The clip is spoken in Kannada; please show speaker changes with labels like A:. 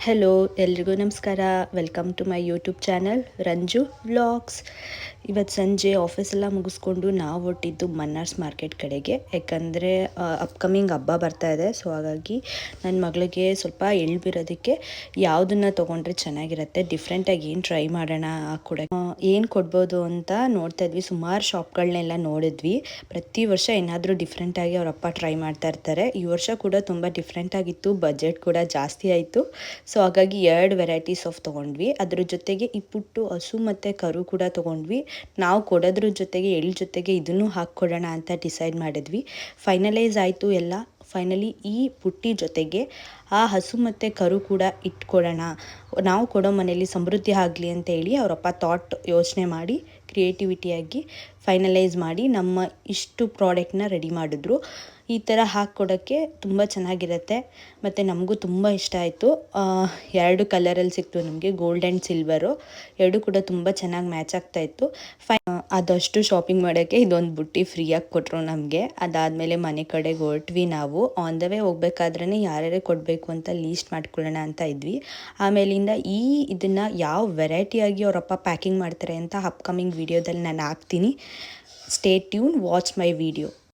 A: ಹೆಲೋ ಎಲ್ರಿಗೂ ನಮಸ್ಕಾರ. Welcome to my YouTube channel Ranju vlogs. ಇವತ್ತು ಸಂಜೆ ಆಫೀಸೆಲ್ಲ ಮುಗಿಸ್ಕೊಂಡು ನಾವು ಹೊರಟಿದ್ದು ಮನ್ನಾರ್ಸ್ ಮಾರ್ಕೆಟ್ ಕಡೆಗೆ. ಯಾಕಂದರೆ ಅಪ್ಕಮಿಂಗ್ ಹಬ್ಬ ಬರ್ತಾ ಇದೆ. ಸೊ ಹಾಗಾಗಿ ನನ್ನ ಮಗಳಿಗೆ ಸ್ವಲ್ಪ ಎಳ್ಬಿರೋದಕ್ಕೆ ಯಾವುದನ್ನು ತೊಗೊಂಡ್ರೆ ಚೆನ್ನಾಗಿರುತ್ತೆ, ಡಿಫ್ರೆಂಟಾಗಿ ಏನು ಟ್ರೈ ಮಾಡೋಣ ಕೂಡ ಏನು ಕೊಡ್ಬೋದು ಅಂತ ನೋಡ್ತಾ ಇದ್ವಿ. ಸುಮಾರು ಶಾಪ್ಗಳನ್ನೆಲ್ಲ ನೋಡಿದ್ವಿ. ಪ್ರತಿ ವರ್ಷ ಏನಾದರೂ ಡಿಫ್ರೆಂಟಾಗಿ ಅವರಪ್ಪ ಟ್ರೈ ಮಾಡ್ತಾ ಇರ್ತಾರೆ. ಈ ವರ್ಷ ಕೂಡ ತುಂಬ ಡಿಫ್ರೆಂಟಾಗಿತ್ತು, ಬಜೆಟ್ ಕೂಡ ಜಾಸ್ತಿ ಆಯಿತು. ಸೊ ಹಾಗಾಗಿ 2 ವೆರೈಟೀಸ್ ಆಫ್ ತೊಗೊಂಡ್ವಿ. ಅದ್ರ ಜೊತೆಗೆ ಈ ಪುಟ್ಟು ಹಸು ಮತ್ತು ಕರು ಕೂಡ ತೊಗೊಂಡ್ವಿ. ನಾವು ಕೊಡೋದ್ರ ಜೊತೆಗೆ ಎಳ್ಳು ಜೊತೆಗೆ ಇದನ್ನು ಹಾಕ್ಕೊಡೋಣ ಅಂತ ಡಿಸೈಡ್ ಮಾಡಿದ್ವಿ. ಫೈನಲೈಸ್ ಆಯಿತು ಎಲ್ಲ. ಫೈನಲಿ ಈ ಪುಟ್ಟಿ ಜೊತೆಗೆ ಆ ಹಸು ಮತ್ತು ಕರು ಕೂಡ ಇಟ್ಕೊಡೋಣ, ನಾವು ಕೊಡೋ ಮನೆಯಲ್ಲಿ ಸಮೃದ್ಧಿ ಆಗಲಿ ಅಂತ ಹೇಳಿ ಅವರಪ್ಪ ಯೋಚನೆ ಮಾಡಿ ಕ್ರಿಯೇಟಿವಿಟಿಯಾಗಿ ಫೈನಲೈಸ್ ಮಾಡಿ ನಮ್ಮ ಇಷ್ಟು ಪ್ರಾಡಕ್ಟ್ನ ರೆಡಿ ಮಾಡಿದ್ರು. ಈ ಥರ ಹಾಕ್ಕೊಡೋಕ್ಕೆ ತುಂಬ ಚೆನ್ನಾಗಿರುತ್ತೆ ಮತ್ತು ನಮಗೂ ತುಂಬ ಇಷ್ಟ ಆಯಿತು. 2 ಕಲರಲ್ಲಿ ಸಿಕ್ತು ನಮಗೆ, ಗೋಲ್ಡ್ ಆ್ಯಂಡ್ ಸಿಲ್ವರು. ಎರಡೂ ಕೂಡ ತುಂಬ ಚೆನ್ನಾಗಿ ಮ್ಯಾಚ್ ಆಗ್ತಾಯಿತ್ತು. ಅದಷ್ಟು ಶಾಪಿಂಗ್ ಮಾಡೋಕ್ಕೆ ಇದೊಂದು ಬುಟ್ಟಿ ಫ್ರೀಯಾಗಿ ಕೊಟ್ಟರು ನಮಗೆ. ಅದಾದಮೇಲೆ ಮನೆ ಕಡೆಗೆ ಹೊರಟ್ವಿ ನಾವು. ಆನ್ ದ ವೇ ಹೋಗ್ಬೇಕಾದ್ರೇ ಯಾರ್ಯಾರೇ ಕೊಡಬೇಕು ಅಂತ ಲೀಸ್ಟ್ ಮಾಡ್ಕೊಳ್ಳೋಣ ಅಂತ ಇದ್ವಿ. ಆಮೇಲಿಂದ ಇದನ್ನು ಯಾವ ವೆರೈಟಿಯಾಗಿ ಅವರಪ್ಪ ಪ್ಯಾಕಿಂಗ್ ಮಾಡ್ತಾರೆ ಅಂತ ಅಪ್ಕಮಿಂಗ್ ವೀಡಿಯೋದಲ್ಲಿ ನಾನು ಹಾಕ್ತೀನಿ. Stay tune, watch my video.